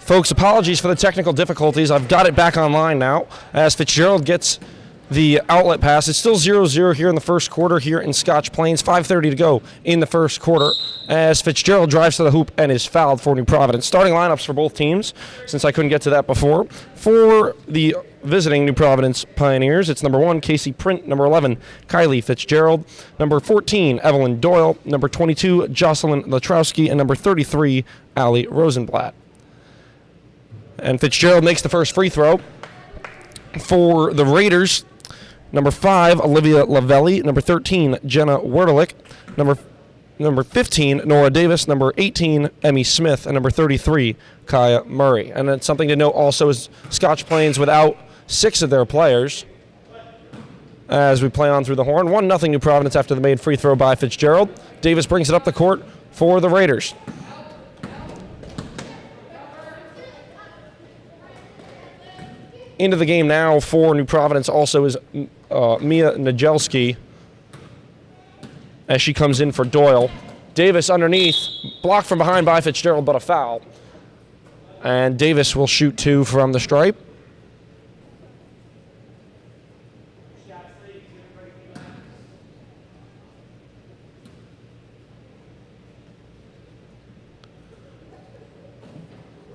Folks, apologies for the technical difficulties. I've got it back online now as Fitzgerald gets the outlet pass. It's still 0-0 here in the first quarter here in Scotch Plains. 5:30 to go in the first quarter as Fitzgerald drives to the hoop and is fouled for New Providence. Starting lineups for both teams, since I couldn't get to that before. For the visiting New Providence Pioneers, it's number 1, Casey Print. Number 11, Kylie Fitzgerald. Number 14, Evelyn Doyle. Number 22, Jocelyn Latrowski. And number 33, Allie Rosenblatt. And Fitzgerald makes the first free throw. For the Raiders, number 5, Olivia Lavelli. Number 13, Jenna Werdelich. Number 15, Nora Davis. Number 18, Emmy Smith. And number 33, Kaya Murray. And then something to note also is Scotch Plains without 6 of their players as we play on through the horn. 1-0 New Providence after the made free throw by Fitzgerald. Davis brings it up the court for the Raiders. Into the game now for New Providence also is Mia Najelski as she comes in for Doyle. Davis underneath, blocked from behind by Fitzgerald, but a foul. And Davis will shoot 2 from the stripe.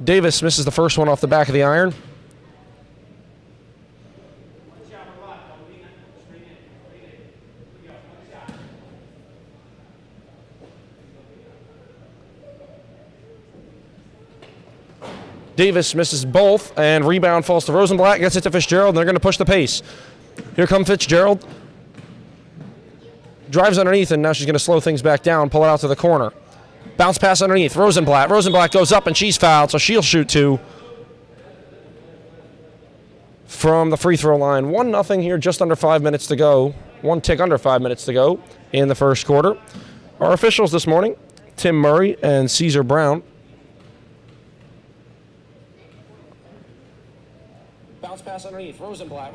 Davis misses the first one off the back of the iron. Davis misses both, and rebound falls to Rosenblatt, gets it to Fitzgerald, and they're going to push the pace. Here come Fitzgerald. Drives underneath, and now she's going to slow things back down, pull it out to the corner. Bounce pass underneath, Rosenblatt. Rosenblatt goes up, and she's fouled, so she'll shoot 2 from the free throw line. 1-0 here, just under 5 minutes to go. 1 tick under 5 minutes to go in the first quarter. Our officials this morning, Tim Murray and Caesar Brown. Bounce pass underneath, Rosenblatt.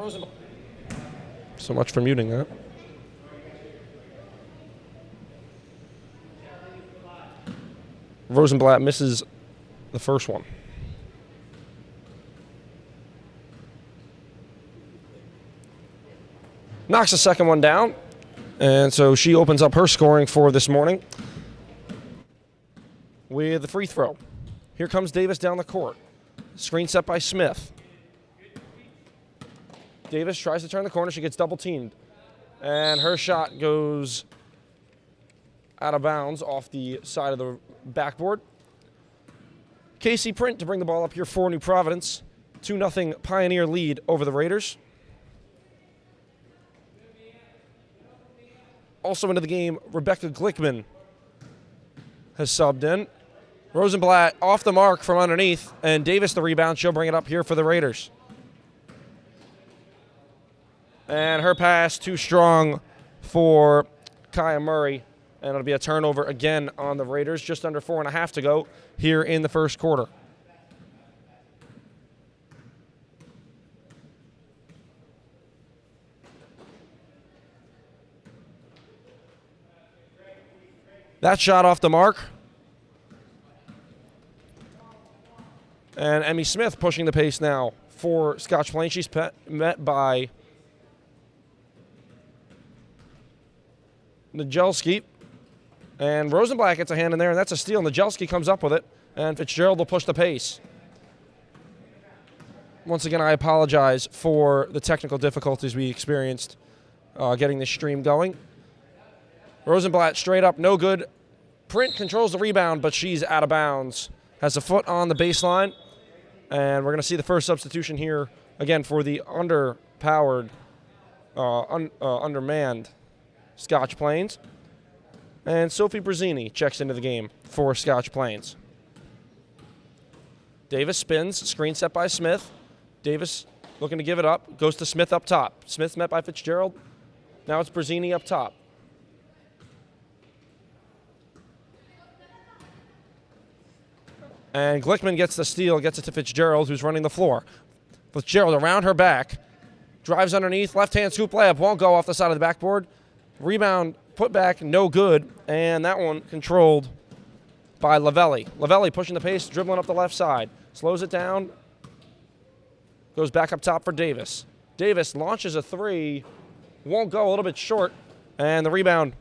So much for muting that. Rosenblatt misses the first one. Knocks the second one down, and so she opens up her scoring for this morning with the free throw. Here comes Davis down the court. Screen set by Smith. Davis tries to turn the corner. She gets double teamed. And her shot goes out of bounds off the side of the backboard. Casey Print to bring the ball up here for New Providence. 2-0 Pioneer lead over the Raiders. Also into the game, Rebecca Glickman has subbed in. Rosenblatt off the mark from underneath, and Davis the rebound. She'll bring it up here for the Raiders. And her pass too strong for Kaya Murray. And it'll be a turnover again on the Raiders. Just under 4.5 to go here in the first quarter. That shot off the mark. And Emmy Smith pushing the pace now for Scotch Plains. She's met by Najelski, and Rosenblatt gets a hand in there, and that's a steal. Najelski comes up with it, and Fitzgerald will push the pace. Once again, I apologize for the technical difficulties we experienced getting this stream going. Rosenblatt straight up, no good. Print controls the rebound, but she's out of bounds. Has a foot on the baseline, and we're going to see the first substitution here, again, for the underpowered, undermanned Scotch Plains. And Sophie Brazzini checks into the game for Scotch Plains. Davis spins, screen set by Smith. Davis looking to give it up, goes to Smith up top. Smith met by Fitzgerald. Now it's Brazzini up top. And Glickman gets the steal, gets it to Fitzgerald, who's running the floor. Fitzgerald around her back, drives underneath, left-hand scoop layup, won't go off the side of the backboard. Rebound, put back, no good, and that one controlled by Lavelli. Lavelli pushing the pace, dribbling up the left side. Slows it down. Goes back up top for Davis. Davis launches a three. Won't go, a little bit short. And the rebound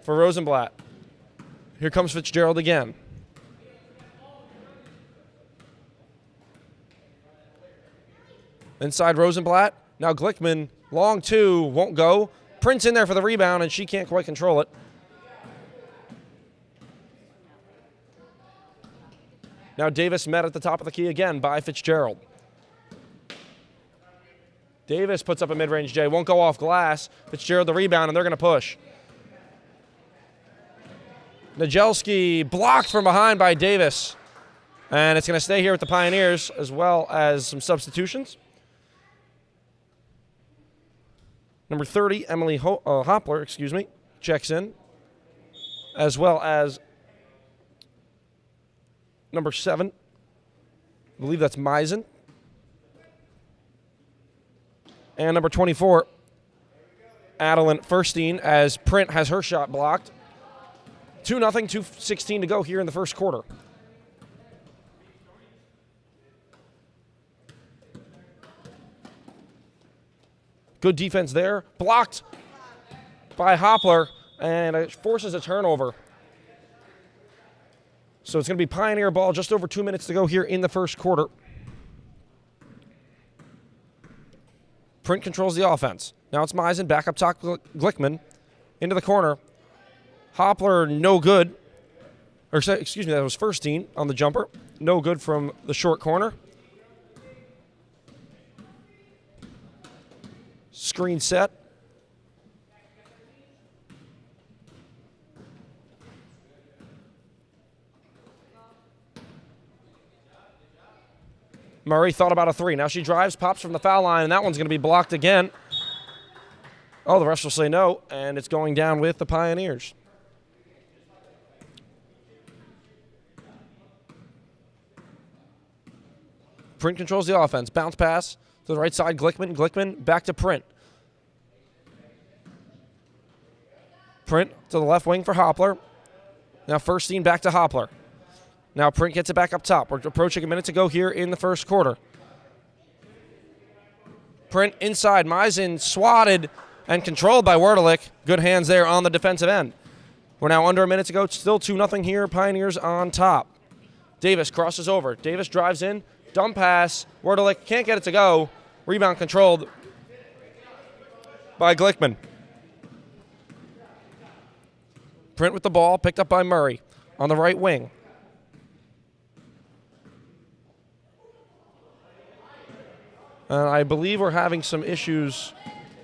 for Rosenblatt. Here comes Fitzgerald again. Inside Rosenblatt. Now Glickman, long two, won't go. Prince in there for the rebound, and she can't quite control it. Now Davis met at the top of the key again by Fitzgerald. Davis puts up a mid-range J, won't go off glass. Fitzgerald the rebound, and they're going to push. Najelski blocked from behind by Davis. And it's going to stay here with the Pioneers, as well as some substitutions. Number 30, Emily Hoppler, checks in, as well as number 7, I believe that's Meisen. And number 24, Adeline Furstein, as Print has her shot blocked. 2-0, 2:16 to go here in the first quarter. Good defense there. Blocked by Hoppler, and it forces a turnover. So it's going to be Pioneer ball, just over 2 minutes to go here in the first quarter. Print controls the offense. Now it's Meisen, back up top, Glickman, into the corner. Hoppler, no good. Or, excuse me, that was Furstein on the jumper. No good from the short corner. Screen set. Murray thought about a three. Now she drives, pops from the foul line, and that one's going to be blocked again. Oh, the refs will say no, and it's going down with the Pioneers. Print controls the offense. Bounce pass to the right side, Glickman. Glickman back to Print. Print to the left wing for Hoppler. Now Furstein back to Hoppler. Now Print gets it back up top. We're approaching a minute to go here in the first quarter. Print inside. Meisen swatted and controlled by Werdelich. Good hands there on the defensive end. We're now under a minute to go. Still 2-0 here. Pioneers on top. Davis crosses over. Davis drives in. Dump pass. Werdelich can't get it to go. Rebound controlled by Glickman. Print with the ball, picked up by Murray on the right wing. I believe we're having some issues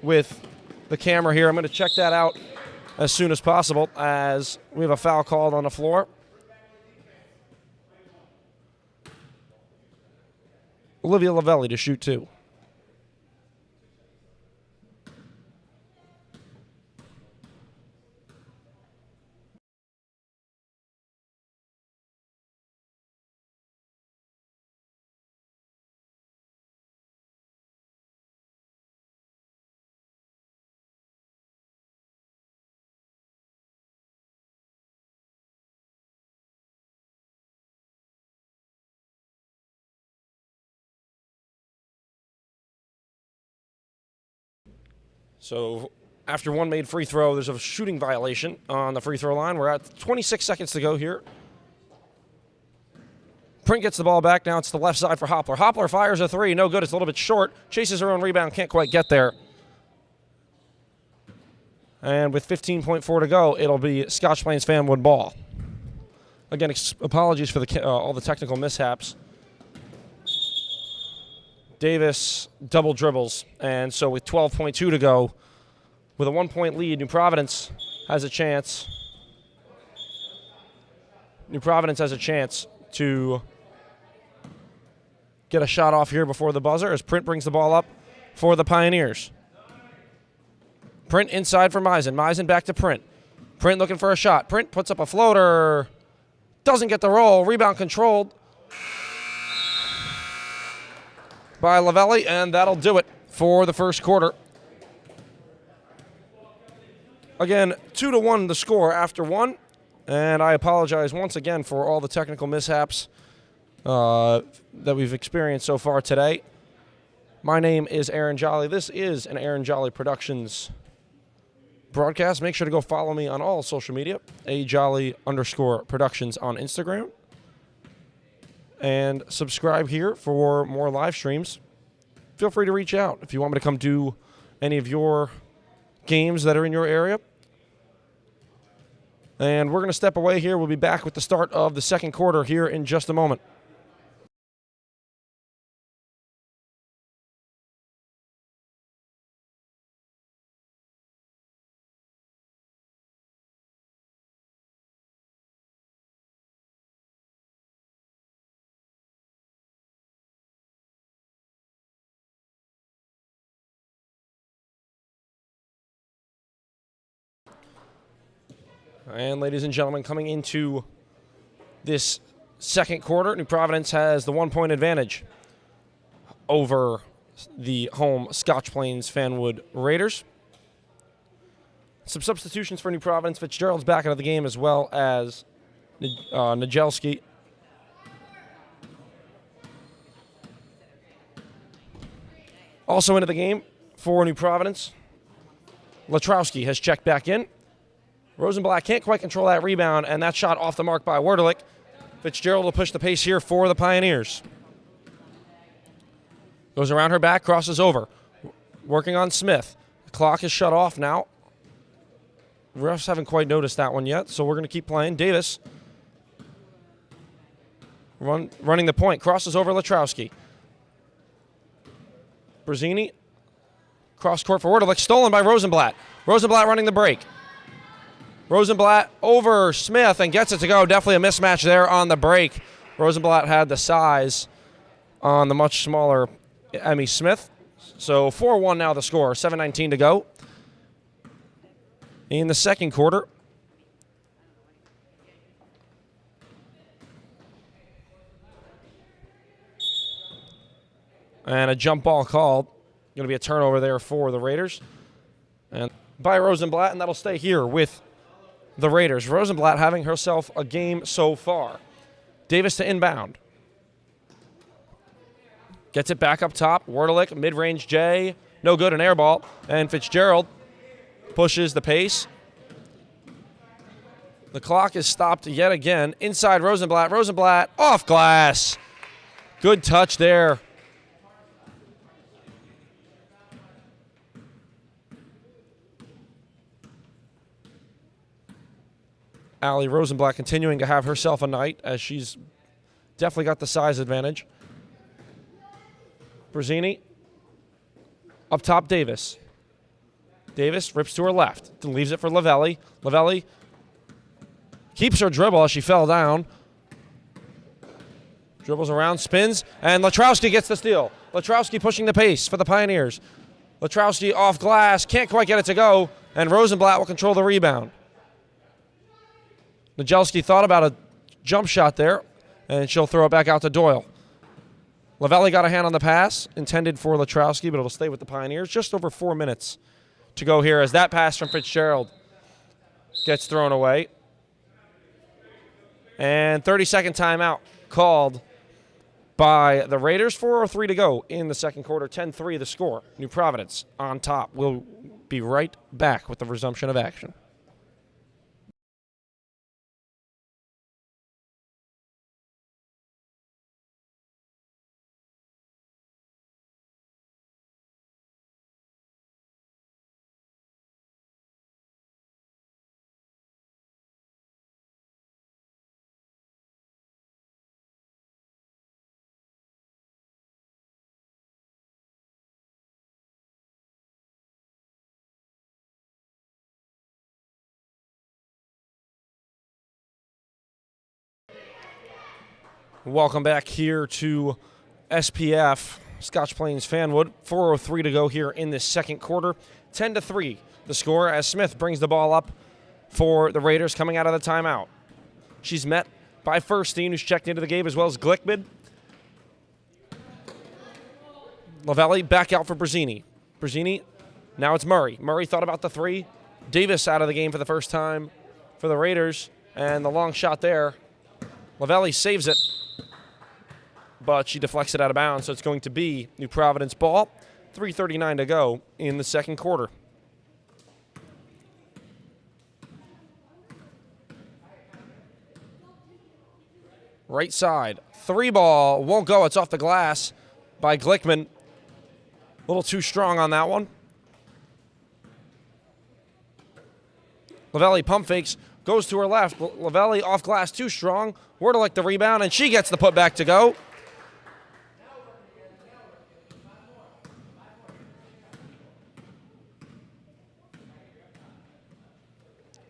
with the camera here. I'm going to check that out as soon as possible, as we have a foul called on the floor. Olivia Lavelli to shoot two. So after one made free throw, there's a shooting violation on the free throw line. We're at 26 seconds to go here. Print gets the ball back. Now it's the left side for Hoppler. Hoppler fires a three. No good. It's a little bit short. Chases her own rebound. Can't quite get there. And with 15.4 to go, it'll be Scotch Plains Fanwood ball. Again, apologies for all the technical mishaps. Davis double dribbles, and so with 12.2 to go, with a 1-point lead, New Providence has a chance. New Providence has a chance to get a shot off here before the buzzer as Print brings the ball up for the Pioneers. Print inside for Meisen. Meisen back to Print. Print looking for a shot. Print puts up a floater. Doesn't get the roll. Rebound controlled by Lavelli, and that'll do it for the first quarter. Again, 2-1 the score after one. And I apologize once again for all the technical mishaps that we've experienced so far today. My name is Aaron Jolly. This is an Aaron Jolly Productions broadcast. Make sure to go follow me on all social media, ajolly_productions on Instagram. And subscribe here for more live streams. Feel free to reach out if you want me to come do any of your games that are in your area. And we're going to step away here. We'll be back with the start of the second quarter here in just a moment. And ladies and gentlemen, coming into this second quarter, New Providence has the 1-point advantage over the home Scotch Plains Fanwood Raiders. Some substitutions for New Providence. Fitzgerald's back into the game, as well as Najelski. Also into the game for New Providence, Latrowski has checked back in. Rosenblatt can't quite control that rebound, and that shot off the mark by Werdelich. Fitzgerald will push the pace here for the Pioneers. Goes around her back, crosses over. Working on Smith. The clock is shut off now. Refs haven't quite noticed that one yet, so we're going to keep playing. Davis running the point. Crosses over Latrowski. Brazzini. Cross court for Werdelich. Stolen by Rosenblatt. Rosenblatt running the break. Rosenblatt over Smith and gets it to go. Definitely a mismatch there on the break. Rosenblatt had the size on the much smaller Emmy Smith. So 4-1 now the score. 7:19 to go in the second quarter. And a jump ball called. Going to be a turnover there for the Raiders. And by Rosenblatt, and that'll stay here with the Raiders. Rosenblatt having herself a game so far. Davis to inbound. Gets it back up top. Werdelich, mid-range J. No good, an air ball. And Fitzgerald pushes the pace. The clock is stopped yet again. Inside Rosenblatt. Rosenblatt off glass. Good touch there. Allie Rosenblatt continuing to have herself a night, as she's definitely got the size advantage. Brazzini. Up top, Davis. Davis rips to her left. Then leaves it for Lavelli. Lavelli keeps her dribble as she fell down. Dribbles around, spins, and Latrowski gets the steal. Latrowski pushing the pace for the Pioneers. Latrowski off glass, can't quite get it to go, and Rosenblatt will control the rebound. Najelski thought about a jump shot there, and she'll throw it back out to Doyle. Lavelli got a hand on the pass, intended for Latrowski, but it'll stay with the Pioneers. Just over 4 minutes to go here as that pass from Fitzgerald gets thrown away. And 30-second timeout called by the Raiders. 4:03 to go in the second quarter. 10-3 the score. New Providence on top. We'll be right back with the resumption of action. Welcome back here to SPF, Scotch Plains Fanwood. 4:03 to go here in this second quarter. 10-3 the score as Smith brings the ball up for the Raiders coming out of the timeout. She's met by Furstein, who's checked into the game, as well as Glickman. Lavelli back out for Brazzini. Brazzini, now it's Murray. Murray thought about the three. Davis out of the game for the first time for the Raiders. And the long shot there, Lavelli saves it, but she deflects it out of bounds, so it's going to be New Providence ball. 3:39 to go in the second quarter. Right side, 3 ball, won't go. It's off the glass by Glickman. A little too strong on that one. Lavelli pump fakes, goes to her left. Lavelli off glass, too strong. Werdelick the rebound, and she gets the putback to go.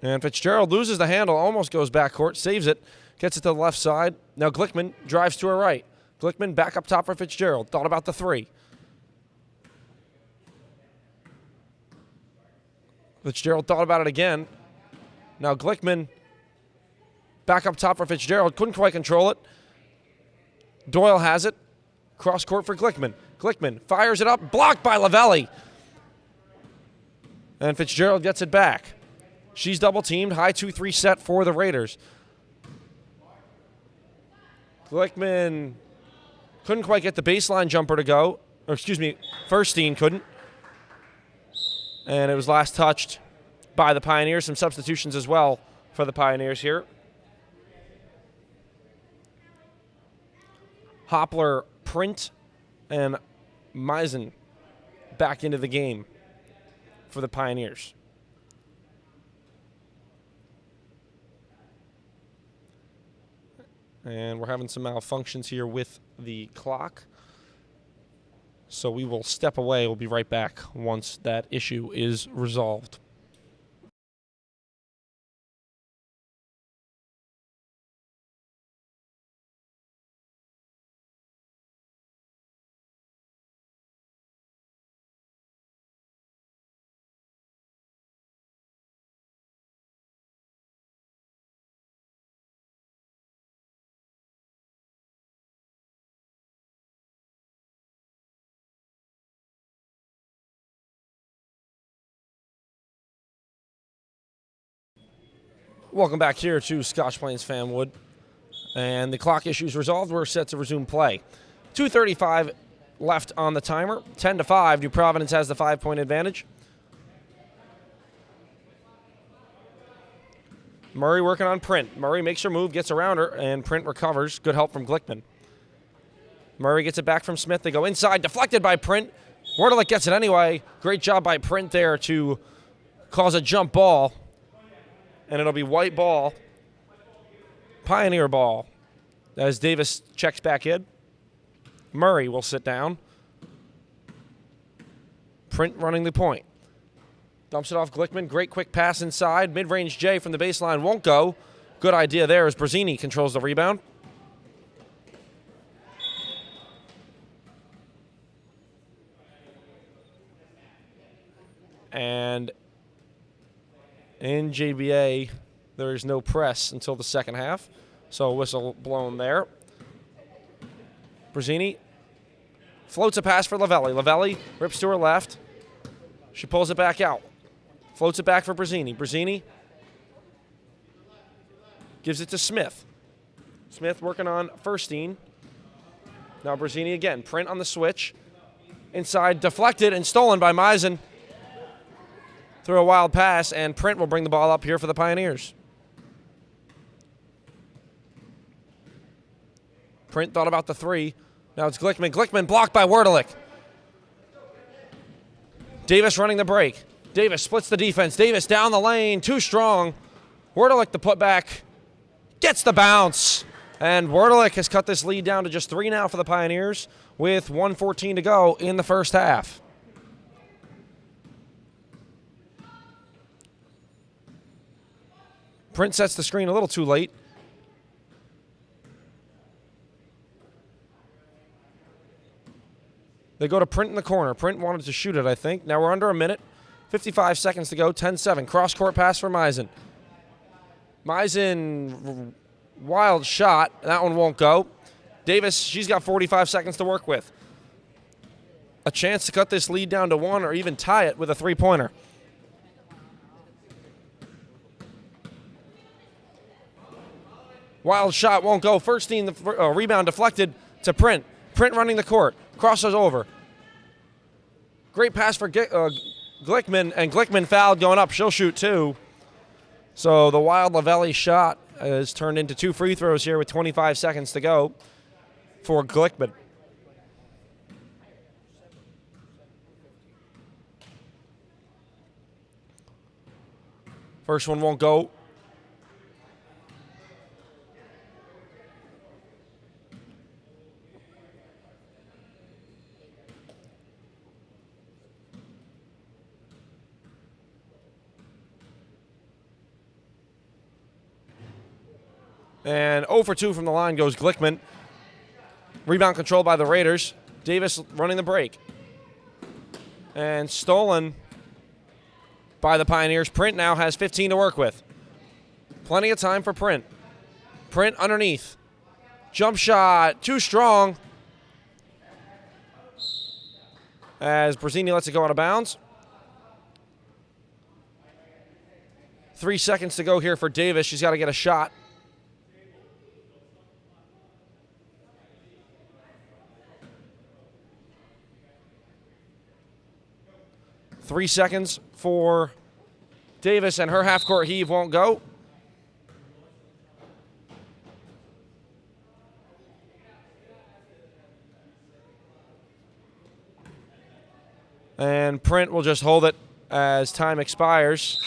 And Fitzgerald loses the handle, almost goes backcourt, saves it, gets it to the left side. Now Glickman drives to her right. Glickman back up top for Fitzgerald. Thought about the 3. Fitzgerald thought about it again. Now Glickman back up top for Fitzgerald. Couldn't quite control it. Doyle has it. Cross court for Glickman. Glickman fires it up. Blocked by Lavelli. And Fitzgerald gets it back. She's double teamed. High 2-3 set for the Raiders. Glickman couldn't quite get the baseline jumper to go. Or excuse me, Furstein couldn't. And it was last touched by the Pioneers. Some substitutions as well for the Pioneers here. Hopler, Print, and Meisen back into the game for the Pioneers. And we're having some malfunctions here with the clock. So we will step away. We'll be right back once that issue is resolved. Welcome back here to Scotch Plains Fanwood. And the clock issue is resolved. We're set to resume play. 2:35 left on the timer. 10-5. New Providence has the 5-point advantage. Murray working on Print. Murray makes her move, gets around her, and Print recovers. Good help from Glickman. Murray gets it back from Smith. They go inside, deflected by Print. Werdelick gets it anyway. Great job by Print there to cause a jump ball. And it'll be white ball, Pioneer ball, as Davis checks back in. Murray will sit down. Print running the point. Dumps it off Glickman. Great quick pass inside. Mid-range J from the baseline won't go. Good idea there as Brazzini controls the rebound. And in JBA, there is no press until the second half. So a whistle blown there. Brazzini floats a pass for Lavelli. Lavelli rips to her left. She pulls it back out. Floats it back for Brazzini. Brazzini gives it to Smith. Smith working on Furstein. Now Brazzini again. Print on the switch. Inside, deflected and stolen by Meisen. Through a wild pass, and Print will bring the ball up here for the Pioneers. Print thought about the 3. Now it's Glickman. Glickman blocked by Werdelick. Davis running the break. Davis splits the defense. Davis down the lane, too strong. Werdelick the putback. Gets the bounce. And Werdelick has cut this lead down to just 3 now for the Pioneers with 1:14 to go in the first half. Print sets the screen a little too late. They go to Print in the corner. Print wanted to shoot it, I think. Now we're under a minute. 55 seconds to go. 10-7. Cross-court pass for Meisen. Meisen, wild shot. That one won't go. Davis, she's got 45 seconds to work with. A chance to cut this lead down to 1 or even tie it with a 3-pointer. Wild shot won't go. Furstein, the rebound deflected to Print. Print running the court. Crosses over. Great pass for Glickman, and Glickman fouled going up. She'll shoot two. So the Wild Lavelli shot is turned into 2 free throws here with 25 seconds to go for Glickman. First one won't go. And 0 for 2 from the line goes Glickman. Rebound controlled by the Raiders. Davis running the break. And stolen by the Pioneers. Print now has 15 to work with. Plenty of time for Print. Print underneath. Jump shot, too strong. As Brazzini lets it go out of bounds. 3 seconds to go here for Davis. She's got to get a shot. Three seconds for Davis, and her half-court heave won't go. And Print will just hold it as time expires.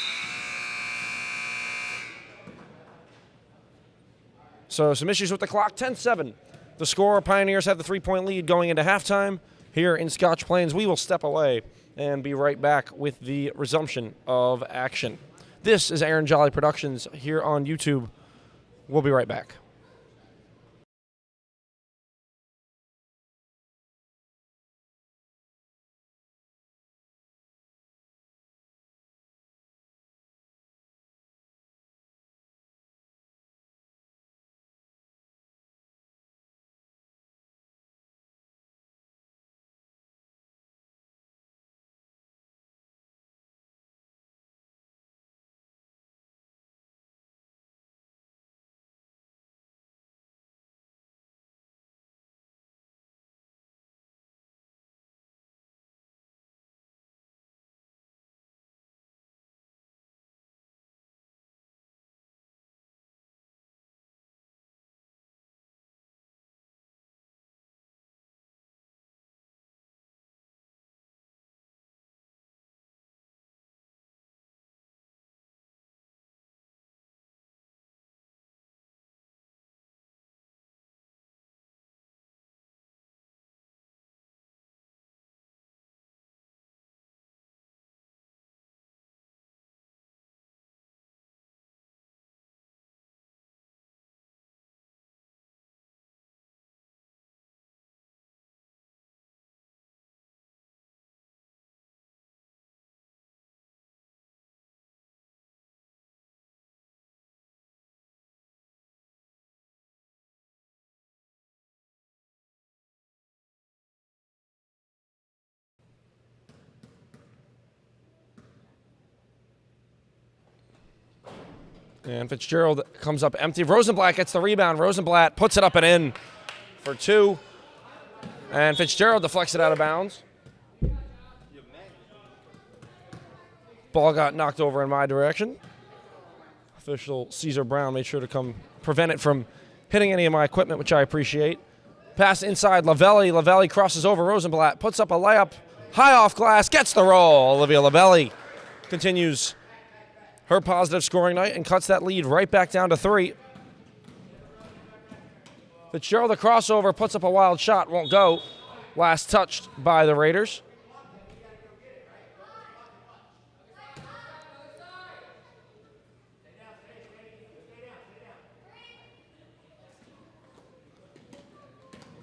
So some issues with the clock, 10-7. The score, Pioneers have the 3-point lead going into halftime. Here in Scotch Plains, we will step away and be right back with the resumption of action. This is Aaron Jolly Productions here on YouTube. We'll be right back. And Fitzgerald comes up empty. Rosenblatt gets the rebound. Rosenblatt puts it up and in for two. And Fitzgerald deflects it out of bounds. Ball got knocked over in my direction. Official Caesar Brown made sure to come prevent it from hitting any of my equipment, which I appreciate. Pass inside Lavelli. Lavelli crosses over Rosenblatt, puts up a layup, high off glass, gets the roll. Olivia Lavelli continues her positive scoring night and cuts that lead right back down to 3. Fitzgerald, the crossover, puts up a wild shot, won't go. Last touched by the Raiders.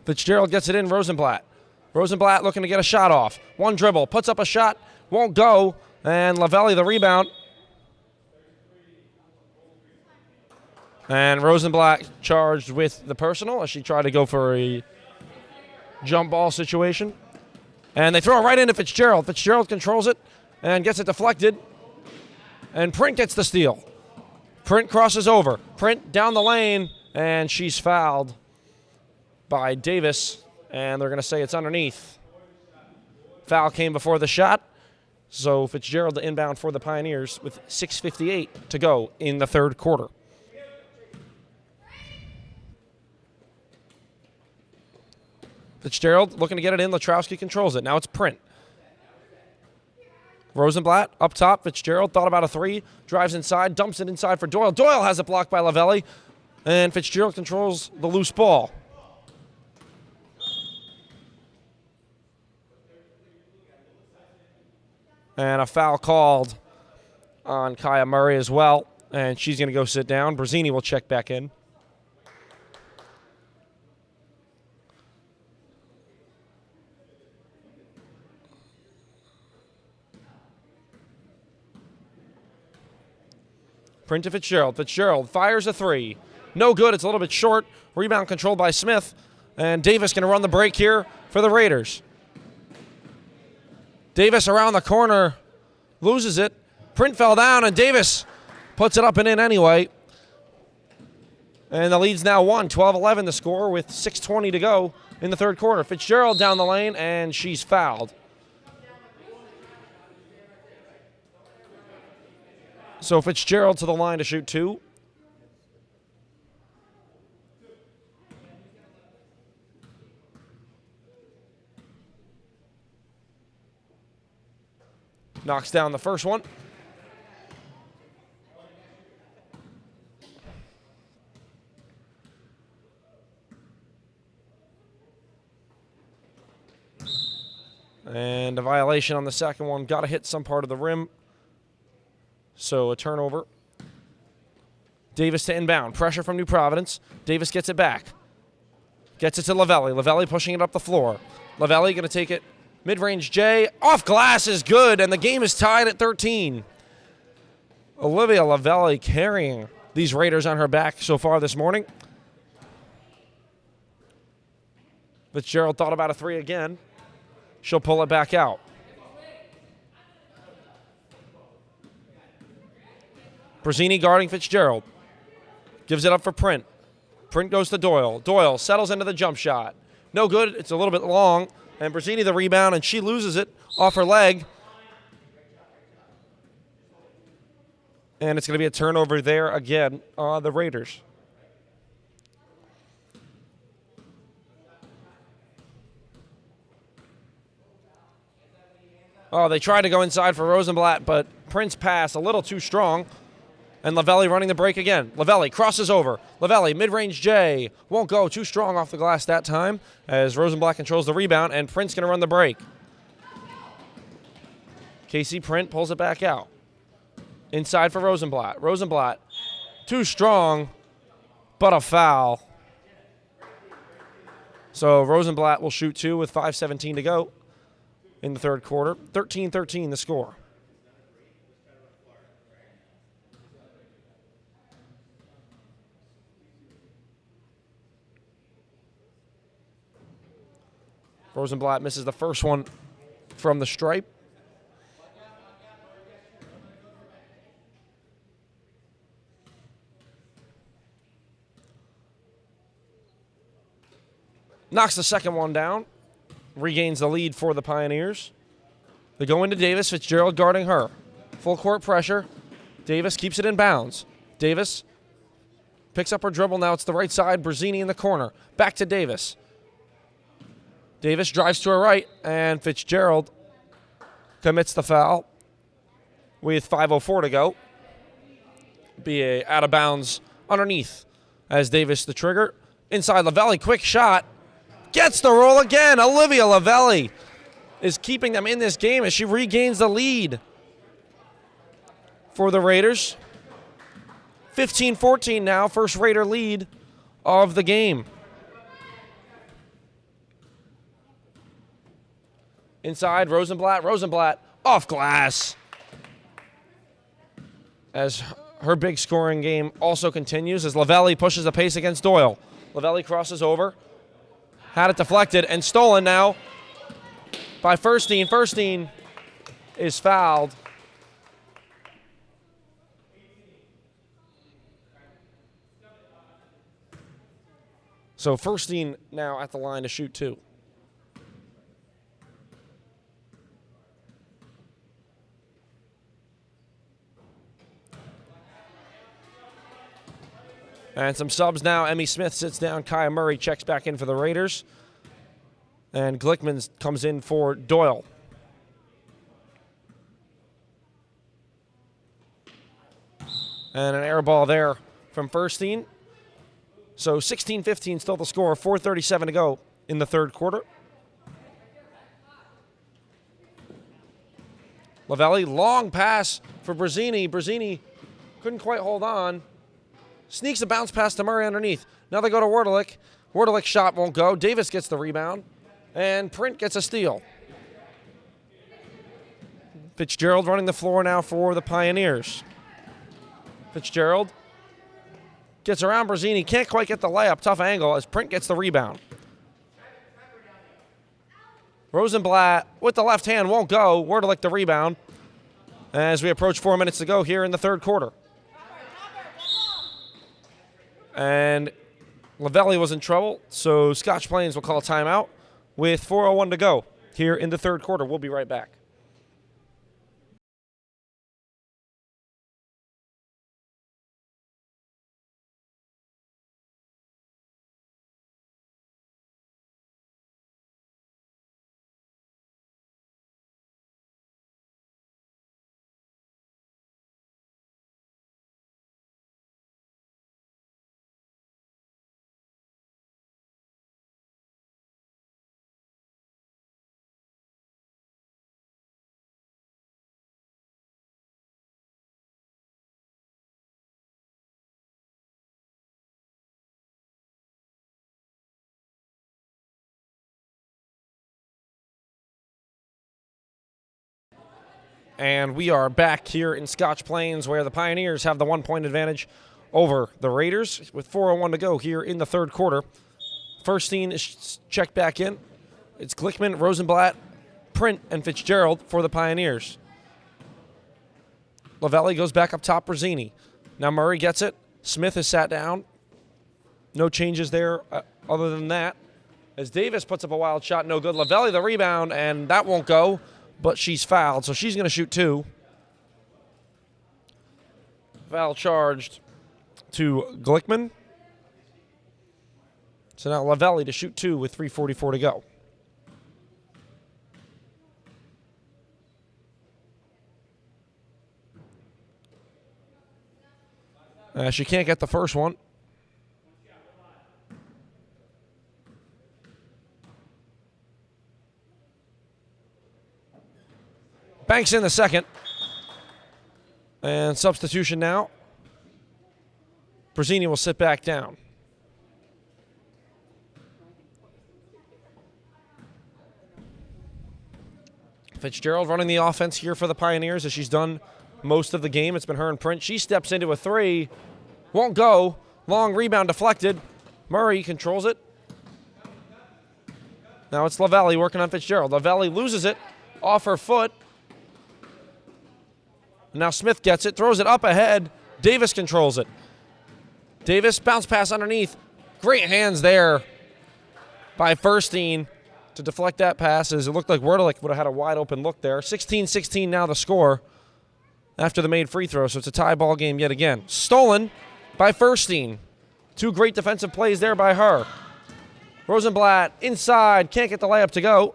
Fitzgerald gets it in, Rosenblatt. Rosenblatt looking to get a shot off. One dribble, puts up a shot, won't go, and Lavelli the rebound. And Rosenblatt charged with the personal as she tried to go for a jump ball situation. And they throw it right into Fitzgerald. Fitzgerald controls it and gets it deflected. And Print gets the steal. Print crosses over. Print down the lane and she's fouled by Davis, and they're going to say it's underneath. Foul came before the shot, so Fitzgerald to inbound for the Pioneers with 6:58 to go in the third quarter. Fitzgerald looking to get it in. Latrowski controls it. Now it's Print. Rosenblatt up top. Fitzgerald thought about a three. Drives inside. Dumps it inside for Doyle. Doyle has it blocked by Lavelli. And Fitzgerald controls the loose ball. And a foul called on Kaya Murray as well. And she's going to go sit down. Brazzini will check back in. Print to Fitzgerald. Fitzgerald fires a three. No good. It's a little bit short. Rebound controlled by Smith. And Davis going to run the break here for the Raiders. Davis around the corner. Loses it. Print fell down, and Davis puts it up and in anyway. And the lead's now 12-11 the score with 6:20 to go in the third quarter. Fitzgerald down the lane, and she's fouled. So Fitzgerald to the line to shoot two. Knocks down the first one. And a violation on the second one. Got to hit some part of the rim. So a turnover. Davis to inbound. Pressure from New Providence. Davis gets it back. Gets it to Lavelli. Lavelli pushing it up the floor. Lavelli going to take it mid-range J. Off glass is good, and the game is tied at 13. Olivia Lavelli carrying these Raiders on her back so far this morning. Fitzgerald thought about a three again. She'll pull it back out. Brazzini guarding Fitzgerald. Gives it up for Print. Print goes to Doyle. Doyle settles into the jump shot. No good. It's a little bit long. And Brazzini the rebound, and she loses it off her leg. And it's going to be a turnover there again on the Raiders. Oh, they tried to go inside for Rosenblatt, but Print's pass a little too strong. And Lavelli running the break again. Lavelli crosses over. Lavelli, mid-range J. Won't go. Too strong off the glass that time as Rosenblatt controls the rebound, and Print's going to run the break. Casey Print pulls it back out. Inside for Rosenblatt. Rosenblatt, too strong, but a foul. So Rosenblatt will shoot two with 5:17 to go in the third quarter. 13-13 the score. Rosenblatt misses the first one from the stripe. Knocks the second one down. Regains the lead for the Pioneers. They go into Davis. Fitzgerald guarding her. Full court pressure. Davis keeps it in bounds. Davis picks up her dribble. Now it's the right side. Brazzini in the corner. Back to Davis. Davis drives to her right, and Fitzgerald commits the foul with 5:04 to go. Be a out of bounds underneath as Davis the trigger. Inside Lavelli, quick shot. Gets the roll again. Olivia Lavelli is keeping them in this game as she regains the lead for the Raiders. 15-14 now, first Raider lead of the game. Inside, Rosenblatt. Rosenblatt off glass. As her big scoring game also continues as Lavelli pushes the pace against Doyle. Lavelli crosses over. Had it deflected and stolen now by Furstein. Furstein is fouled. So Furstein now at the line to shoot 2. And some subs now. Emmy Smith sits down. Kaya Murray checks back in for the Raiders. And Glickman comes in for Doyle. And an air ball there from Furstein. So 16-15 still the score. 4:37 to go in the third quarter. Lavelli, long pass for Brazzini. Brazzini couldn't quite hold on. Sneaks a bounce pass to Murray underneath. Now they go to Werdlich. Werdlich's shot won't go. Davis gets the rebound. And Print gets a steal. Fitzgerald running the floor now for the Pioneers. Fitzgerald gets around Brazzini. Can't quite get the layup. Tough angle as Print gets the rebound. Rosenblatt with the left hand won't go. Werdlich the rebound as we approach 4 minutes to go here in the third quarter. And Lavelli was in trouble, so Scotch Plains will call a timeout with 4:01 to go here in the third quarter. We'll be right back. And we are back here in Scotch Plains where the Pioneers have the 1-point advantage over the Raiders with 4:01 to go here in the third quarter. Furstein is checked back in. It's Glickman, Rosenblatt, Print, and Fitzgerald for the Pioneers. Lavelli goes back up top, Brazzini. Now Murray gets it. Smith is sat down. No changes there other than that. As Davis puts up a wild shot, no good. Lavelli the rebound, and that won't go. But she's fouled, so she's going to shoot 2. Foul charged to Glickman. So now Lavelli to shoot 2 with 3:44 to go. She can't get the first one. Banks in the second. And substitution now. Brazzini will sit back down. Fitzgerald running the offense here for the Pioneers as she's done most of the game. It's been her and Print. She steps into a 3. Won't go. Long rebound deflected. Murray controls it. Now it's Lavelli working on Fitzgerald. Lavelli loses it off her foot. Now Smith gets it, throws it up ahead. Davis controls it. Davis, bounce pass underneath. Great hands there by Furstein to deflect that pass as it looked like Werdlich would have had a wide open look there. 16-16 now the score after the made free throw, so it's a tie ball game yet again. Stolen by Furstein. 2 great defensive plays there by her. Rosenblatt inside, can't get the layup to go.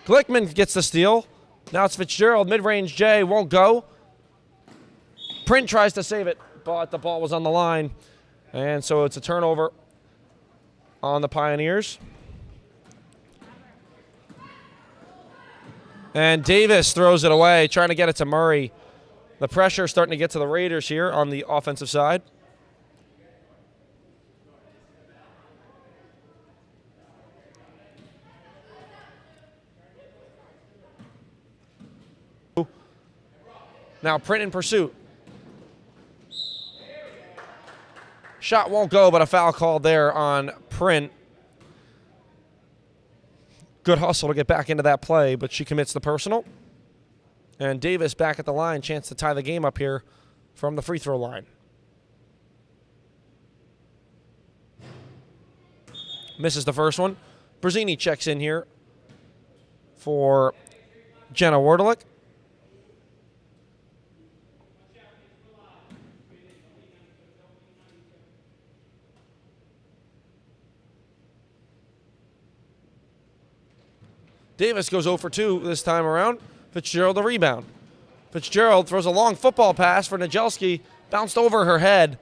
Glickman gets the steal. Now it's Fitzgerald, mid-range J, won't go. Print tries to save it, but the ball was on the line. And so it's a turnover on the Pioneers. And Davis throws it away, trying to get it to Murray. The pressure starting to get to the Raiders here on the offensive side. Now Print in pursuit. Shot won't go, but a foul called there on Print. Good hustle to get back into that play, but she commits the personal. And Davis back at the line, chance to tie the game up here from the free throw line. Misses the first one. Brzezini checks in here for Jenna Wardelick. Davis goes 0 for 2 this time around. Fitzgerald the rebound. Fitzgerald throws a long football pass for Najelski. Bounced over her head.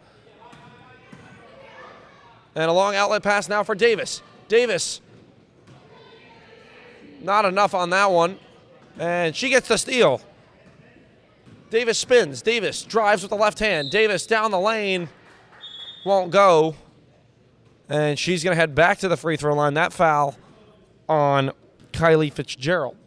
And a long outlet pass now for Davis. Davis, not enough on that one. And she gets the steal. Davis spins. Davis drives with the left hand. Davis down the lane. Won't go. And she's going to head back to the free throw line. That foul on Kylie Fitzgerald.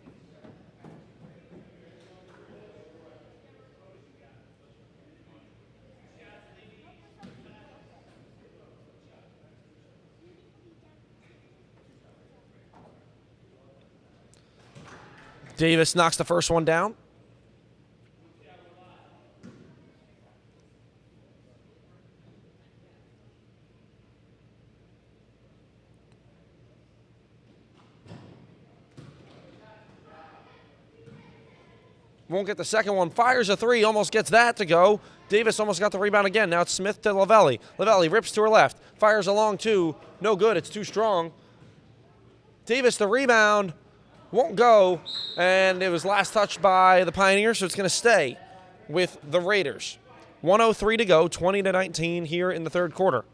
Davis knocks the first one down. Won't get the second one. Fires a three. Almost gets that to go. Davis almost got the rebound again. Now it's Smith to Lavelli. Lavelli rips to her left. Fires a long two. No good. It's too strong. Davis the rebound. Won't go. And it was last touched by the Pioneers, so it's going to stay with the Raiders. 1:03 to go. 20-19 here in the third quarter.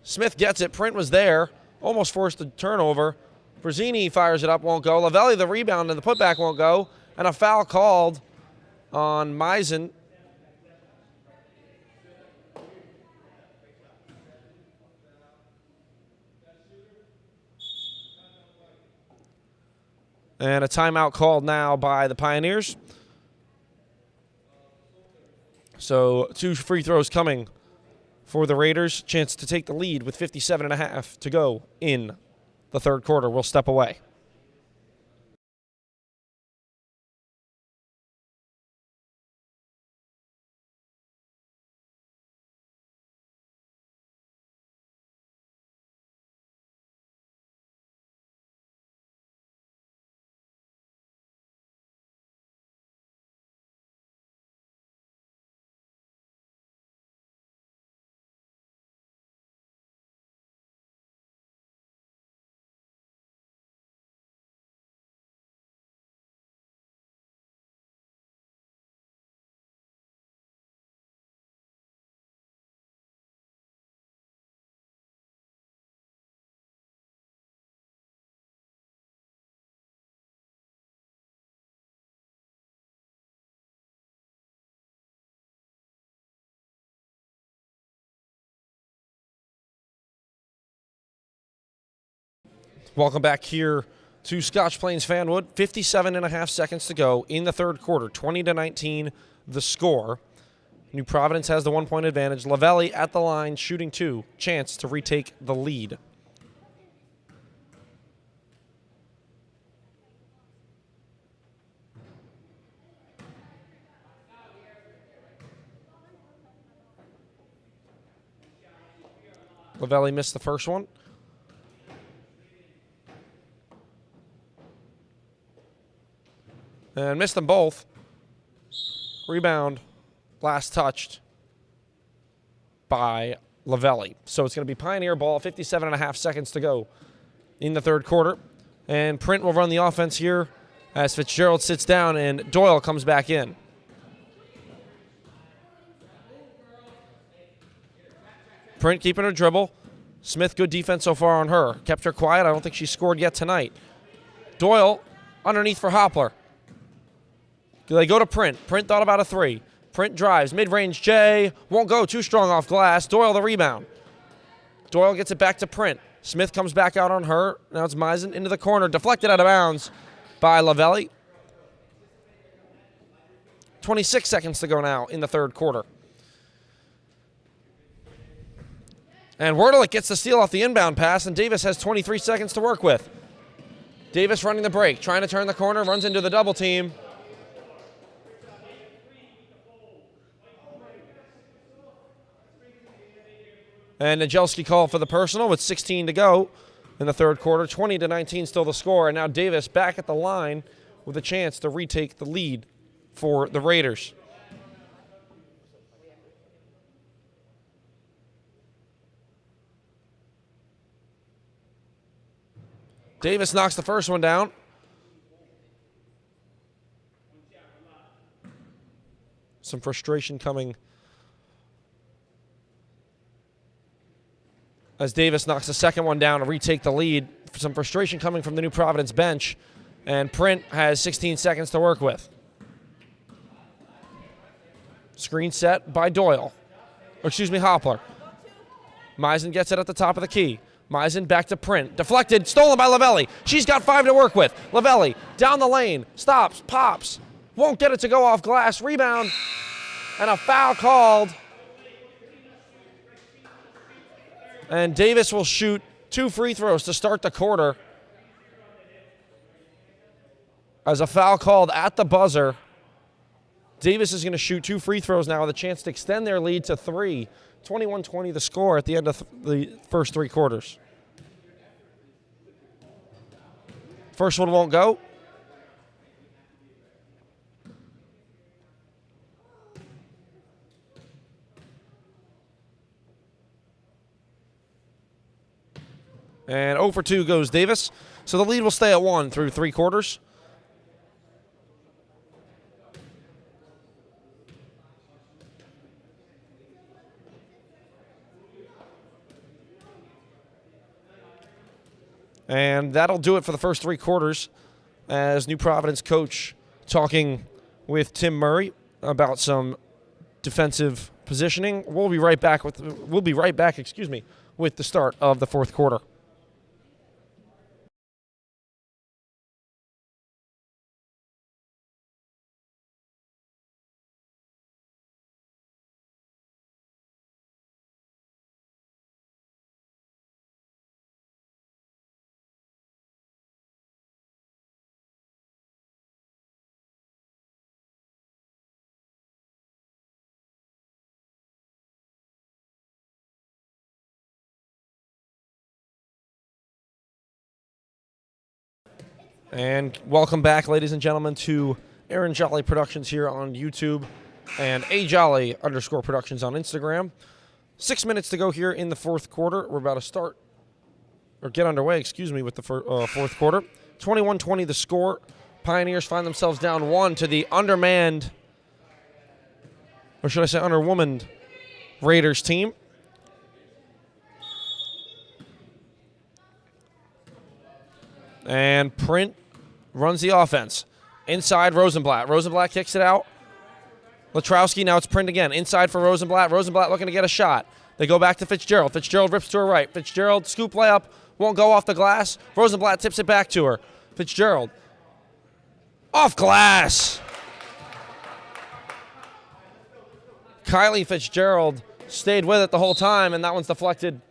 Smith gets it. Print was there. Almost forced a turnover. Brzezini fires it up, won't go. Lavelli the rebound and the putback won't go. And a foul called on Meisen. And a timeout called now by the Pioneers. So 2 free throws coming for the Raiders. Chance to take the lead with 57.5 to go in the third quarter. We'll step away. Welcome back here to Scotch Plains Fanwood. 57.5 seconds to go in the third quarter. 20-19 the score. New Providence has the 1-point advantage. Lavelli at the line, shooting 2. Chance to retake the lead. Lavelli missed the first one. And missed them both. Rebound, last touched by Lavelli. So it's going to be Pioneer ball, 57.5 seconds to go in the third quarter. And Print will run the offense here as Fitzgerald sits down and Doyle comes back in. Print keeping her dribble. Smith, good defense so far on her. Kept her quiet. I don't think she scored yet tonight. Doyle underneath for Hoppler. They go to Print. Print thought about a three. Print drives. Mid-range J. Won't go. Too strong off glass. Doyle the rebound. Doyle gets it back to Print. Smith comes back out on her. Now it's Meisen into the corner. Deflected out of bounds by Lavelli. 26 seconds to go now in the third quarter. And Wardelick gets the steal off the inbound pass, and Davis has 23 seconds to work with. Davis running the break, trying to turn the corner, runs into the double team. And Najelski called for the personal with 16 to go in the third quarter. 20-19 still the score. And now Davis back at the line with a chance to retake the lead for the Raiders. Davis knocks the first one down. Some frustration coming as Davis knocks the second one down to retake the lead. Some frustration coming from the New Providence bench. And Print has 16 seconds to work with. Screen set by Doyle. Hoppler. Meisen gets it at the top of the key. Meisen back to Print. Deflected, stolen by Lavelli. She's got 5 to work with. Lavelli down the lane, stops, pops. Won't get it to go off glass. Rebound. And a foul called. And Davis will shoot 2 free throws to start the quarter. As a foul called at the buzzer. Davis is going to shoot 2 free throws now with a chance to extend their lead to 3. 21-20 the score at the end of the first 3 quarters. First one won't go. And 0 for 2 goes Davis. So the lead will stay at 1 through 3 quarters. And that'll do it for the first 3 quarters as New Providence coach talking with Tim Murray about some defensive positioning. We'll be right back with the start of the fourth quarter. And welcome back, ladies and gentlemen, to Aaron Jolly Productions here on YouTube and @Jolly_Productions on Instagram. 6 minutes to go here in the fourth quarter. We're about to get underway, with the fourth quarter. 21-20 the score. Pioneers find themselves down 1 to the undermanned, or should I say underwomaned, Raiders team. And Print runs the offense. Inside, Rosenblatt. Rosenblatt kicks it out. Latrowski, now it's Print again. Inside for Rosenblatt. Rosenblatt looking to get a shot. They go back to Fitzgerald. Fitzgerald rips to her right. Fitzgerald, scoop layup, won't go off the glass. Rosenblatt tips it back to her. Fitzgerald. Off glass. Kylie Fitzgerald stayed with it the whole time, and that one's deflected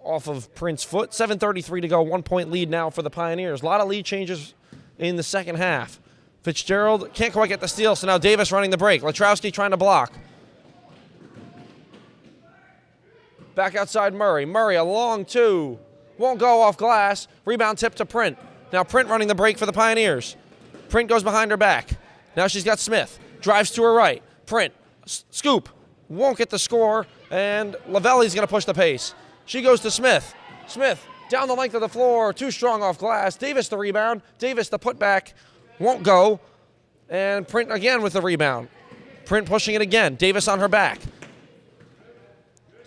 off of Print's foot. 7:33 to go. 1 point lead now for the Pioneers. A lot of lead changes in the second half. Fitzgerald can't quite get the steal, so now Davis running the break. Latrowski trying to block. Back outside Murray. Murray a long 2. Won't go off glass. Rebound tip to Print. Now Print running the break for the Pioneers. Print goes behind her back. Now she's got Smith. Drives to her right. Print. Scoop. Won't get the score. And Lavelli's going to push the pace. She goes to Smith. Smith down the length of the floor. Too strong off glass. Davis the rebound. Davis the putback. Won't go. And Print again with the rebound. Print pushing it again. Davis on her back.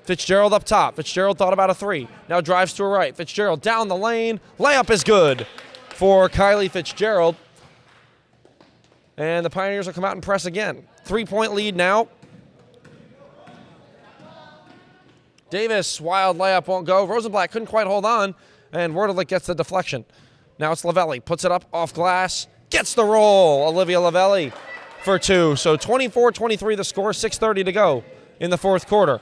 Fitzgerald up top. Fitzgerald thought about a 3. Now drives to her right. Fitzgerald down the lane. Layup is good for Kylie Fitzgerald. And the Pioneers will come out and press again. 3-point lead now. Davis, wild layup, won't go. Rosenblatt couldn't quite hold on, and Wordlich gets the deflection. Now it's Lavelli. Puts it up off glass. Gets the roll. Olivia Lavelli for 2. So 24-23 the score. 6:30 to go in the fourth quarter.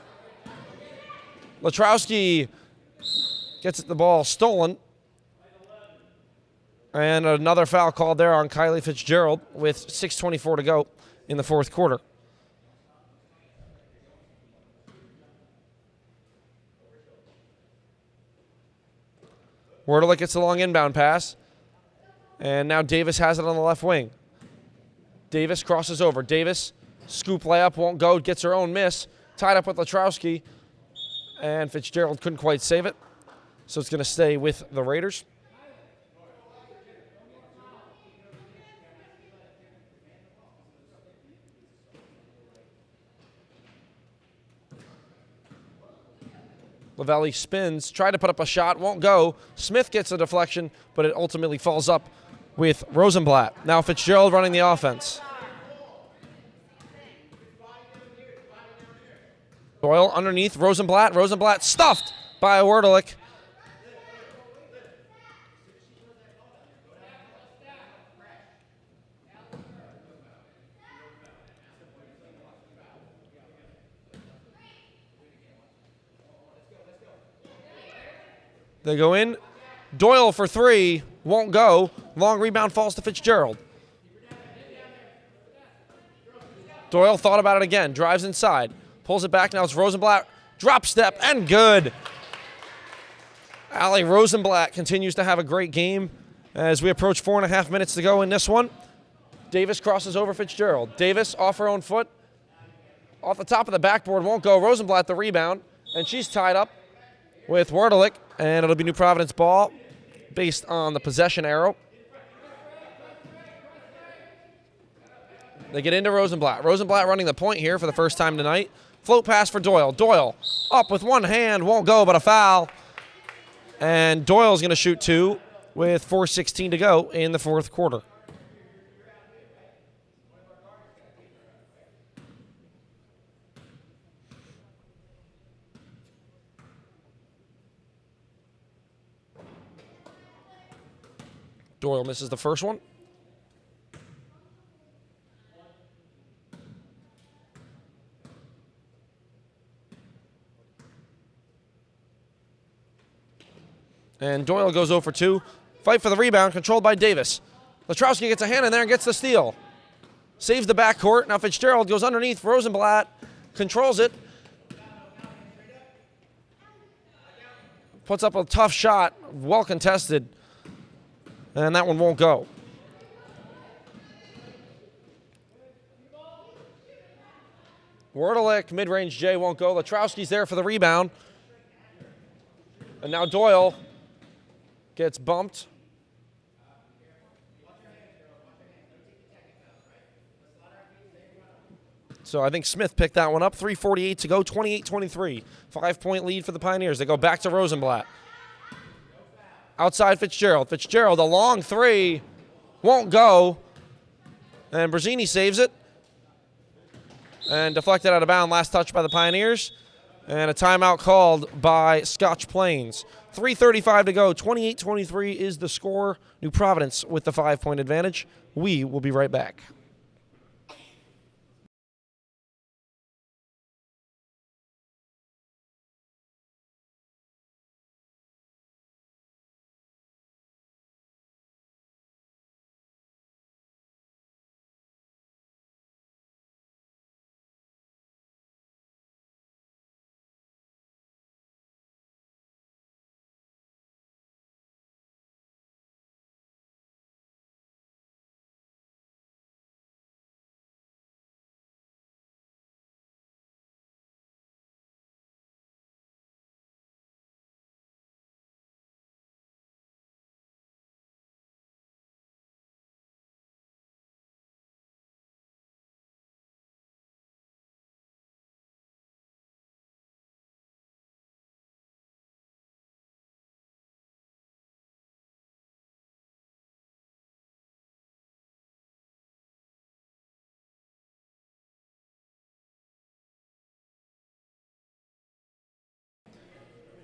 Latrowski gets the ball stolen. And another foul called there on Kylie Fitzgerald with 6:24 to go in the fourth quarter. Wordlick gets the long inbound pass. And now Davis has it on the left wing. Davis crosses over. Davis, scoop layup, won't go, gets her own miss. Tied up with Latrowski. And Fitzgerald couldn't quite save it. So it's going to stay with the Raiders. Lavelle spins, tried to put up a shot, won't go. Smith gets a deflection, but it ultimately falls up with Rosenblatt. Now Fitzgerald running the offense. Doyle underneath, Rosenblatt. Rosenblatt stuffed by Wordlick. They go in. Doyle for three. Won't go. Long rebound falls to Fitzgerald. Doyle thought about it again. Drives inside. Pulls it back. Now it's Rosenblatt. Drop step and good. Allie Rosenblatt continues to have a great game as we approach 4.5 minutes to go in this one. Davis crosses over Fitzgerald. Davis off her own foot. Off the top of the backboard. Won't go. Rosenblatt the rebound. And she's tied up with Wordlick. And it'll be New Providence ball based on the possession arrow. They get into Rosenblatt. Rosenblatt running the point here for the first time tonight. Float pass for Doyle. Doyle up with one hand. Won't go, but a foul. And Doyle's going to shoot two with 4:16 to go in the fourth quarter. Doyle misses the first one. And Doyle goes 0 for 2. Fight for the rebound, controlled by Davis. Latrowski gets a hand in there and gets the steal. Saves the backcourt. Now Fitzgerald goes underneath. Rosenblatt controls it. Puts up a tough shot. Well contested. And that one won't go. Wordlick, mid-range J won't go. Latrowski's there for the rebound. And now Doyle gets bumped. So I think Smith picked that one up. 3:48 to go, 28-23. 5-point lead for the Pioneers. They go back to Rosenblatt. Outside Fitzgerald. Fitzgerald, a long three. Won't go. And Brazzini saves it. And deflected out of bounds. Last touch by the Pioneers. And a timeout called by Scotch Plains. 3:35 to go. 28-23 is the score. New Providence with the 5-point advantage. We will be right back.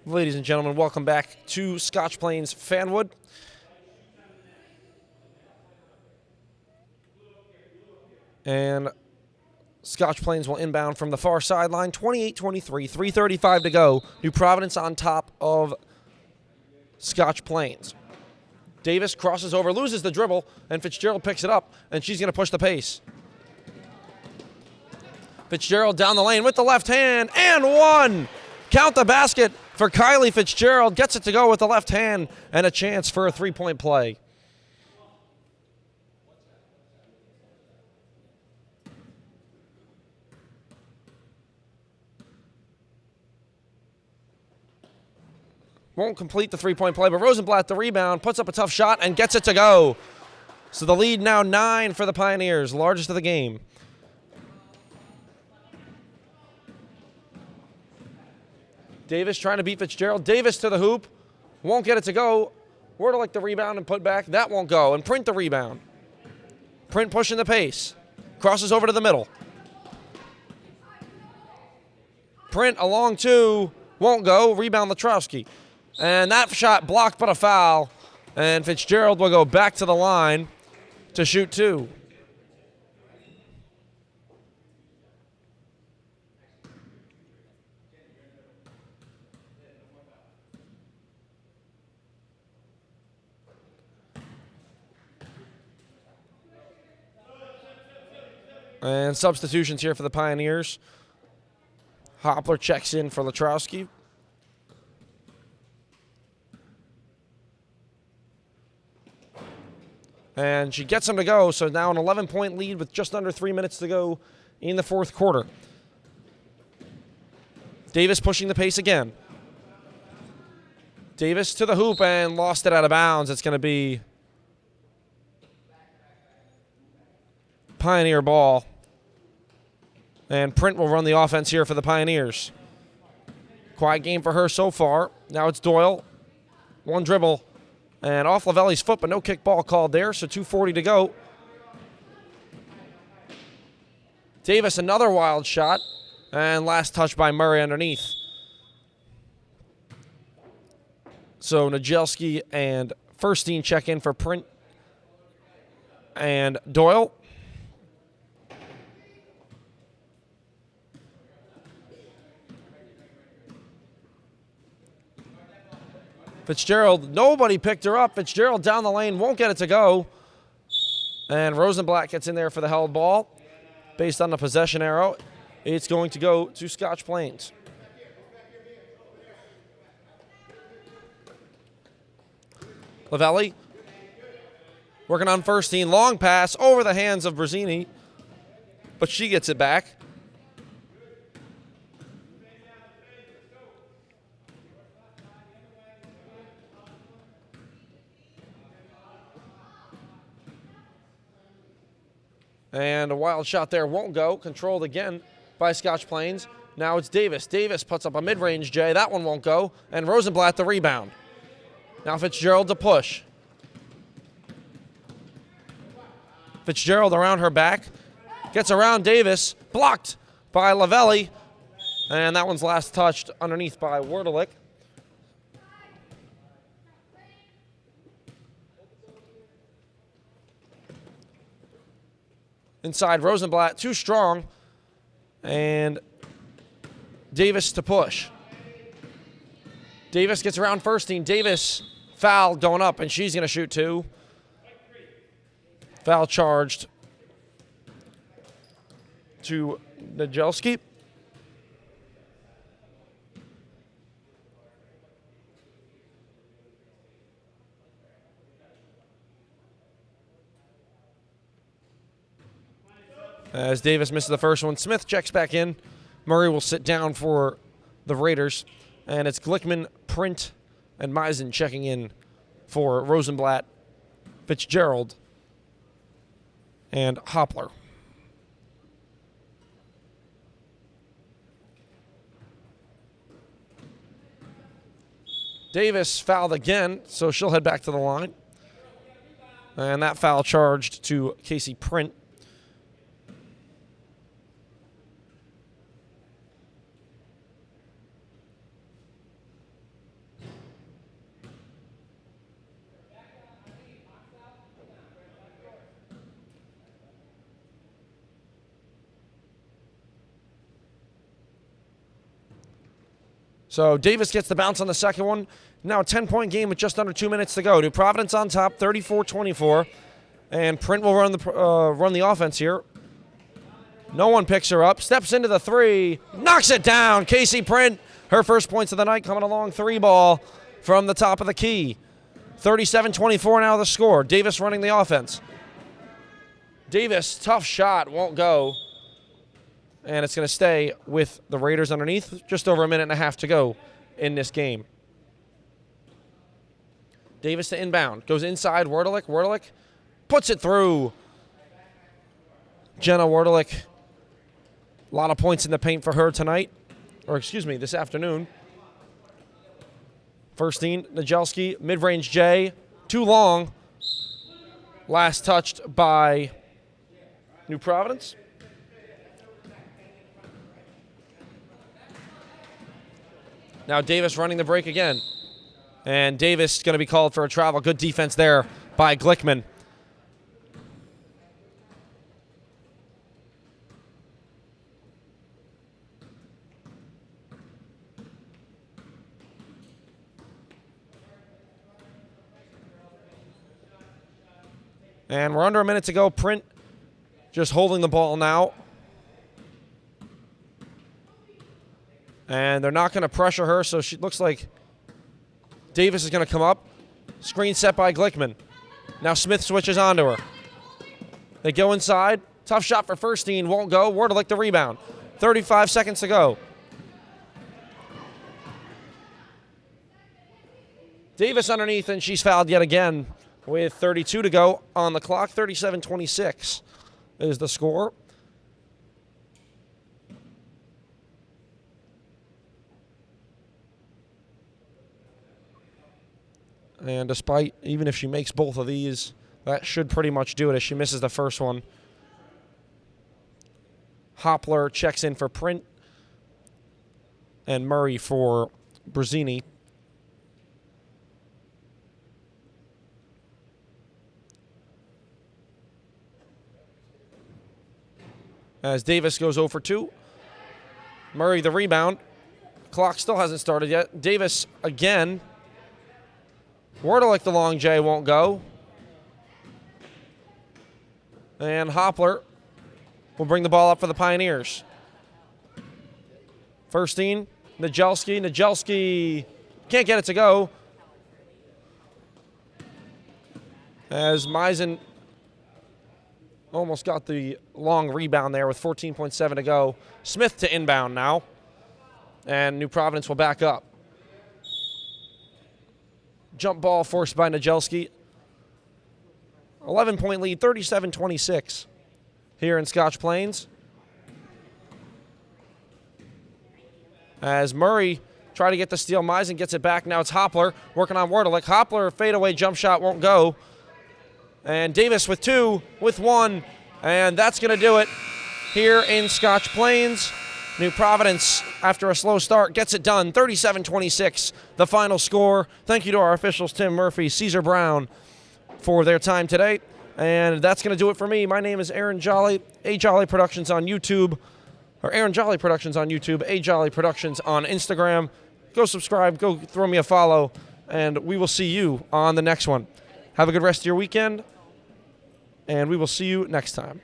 Ladies and gentlemen, welcome back to Scotch Plains Fanwood. And Scotch Plains will inbound from the far sideline, 28-23, 3:35 to go. New Providence on top of Scotch Plains. Davis crosses over, loses the dribble, and Fitzgerald picks it up, and she's going to push the pace. Fitzgerald down the lane with the left hand, and one! Count the basket for Kylie Fitzgerald. Gets it to go with the left hand and a chance for a three-point play. Won't complete the three-point play, but Rosenblatt the rebound, puts up a tough shot and gets it to go. So the lead now 9 for the Pioneers, largest of the game. Davis trying to beat Fitzgerald. Davis to the hoop. Won't get it to go. Wardelick the rebound and put back. That won't go. And Print the rebound. Print pushing the pace. Crosses over to the middle. Print along two. Won't go. Rebound Latrowski. And that shot blocked but a foul. And Fitzgerald will go back to the line to shoot two. And substitutions here for the Pioneers. Hopler checks in for Latrowski. And she gets him to go, so now an 11-point lead with just under 3 minutes to go in the fourth quarter. Davis pushing the pace again. Davis to the hoop and lost it out of bounds. It's going to be Pioneer ball. And Print will run the offense here for the Pioneers. Quiet game for her so far. Now it's Doyle. One dribble. And off Lavelli's foot, but no kick ball called there, so 2:40 to go. Davis, another wild shot. And last touch by Murray underneath. So Najelski and Furstein check in for Print and Doyle. Fitzgerald, nobody picked her up. Fitzgerald down the lane, won't get it to go. And Rosenblatt gets in there for the held ball. Based on the possession arrow, it's going to go to Scotch Plains. Lavelli working on Furstein. Long pass over the hands of Brazzini, but she gets it back. And a wild shot there won't go. Controlled again by Scotch Plains. Now it's Davis. Davis puts up a mid-range J. That one won't go. And Rosenblatt the rebound. Now Fitzgerald to push. Fitzgerald around her back. Gets around Davis. Blocked by Lavelli. And that one's last touched underneath by Wardelick. Inside Rosenblatt, too strong. And Davis to push. Davis gets around Furstein. Davis foul going up, and she's going to shoot two. Foul charged to Najelski. As Davis misses the first one, Smith checks back in. Murray will sit down for the Raiders. And it's Glickman, Print, and Meisen checking in for Rosenblatt, Fitzgerald, and Hopler. Davis fouled again, so she'll head back to the line. And that foul charged to Casey Print. So Davis gets the bounce on the second one. Now a 10-point game with just under 2 minutes to go. New Providence on top, 34-24. And Print will run the offense here. No one picks her up. Steps into the three. Knocks it down. Casey Print Her first points of the night coming along, 3-ball from the top of the key. 37-24 now the score. Davis running the offense. Davis, tough shot, won't go. And it's going to stay with the Raiders underneath. Just over a minute and a half to go in this game. Davis to inbound. Goes inside, Werdelick. Werdelick puts it through. Jenna Werdelick. A lot of points in the paint for her tonight. Or excuse me, this afternoon. Furstein, Najelski, mid-range J. Too long. Last touched by New Providence. Now Davis running the break again. And Davis going to be called for a travel. Good defense there by Glickman. And we're under a minute to go. Print just holding the ball now. And they're not going to pressure her, so she looks like Davis is going to come up. Screen set by Glickman. Now Smith switches onto her. They go inside. Tough shot for Furstein. Won't go. Werdelick the rebound. 35 seconds to go. Davis underneath, and she's fouled yet again with 32 to go on the clock. 37-26 is the score. And despite, even if she makes both of these, that should pretty much do it as she misses the first one. Hopler checks in for Print. And Murray for Brazzini. As Davis goes 0 for 2. Murray the rebound. Clock still hasn't started yet. Davis again. Werdelick the long J won't go. And Hopler will bring the ball up for the Pioneers. Furstein, Najelski. Najelski can't get it to go. As Meisen almost got the long rebound there with 14.7 to go. Smith to inbound now. And New Providence will back up. Jump ball forced by Najelski. 11-point lead, 37-26 here in Scotch Plains. As Murray tried to get the steal, Meisen gets it back. Now it's Hopler working on Werdelick. Hopler, fadeaway jump shot won't go. And Davis with 2, with 1. And that's going to do it here in Scotch Plains. New Providence, after a slow start, gets it done. 37-26, the final score. Thank you to our officials, Tim Murphy, Caesar Brown, for their time today. And that's going to do it for me. My name is Aaron Jolly, A Jolly Productions on YouTube, or Aaron Jolly Productions on YouTube, A Jolly Productions on Instagram. Go subscribe, go throw me a follow, and we will see you on the next one. Have a good rest of your weekend, and we will see you next time.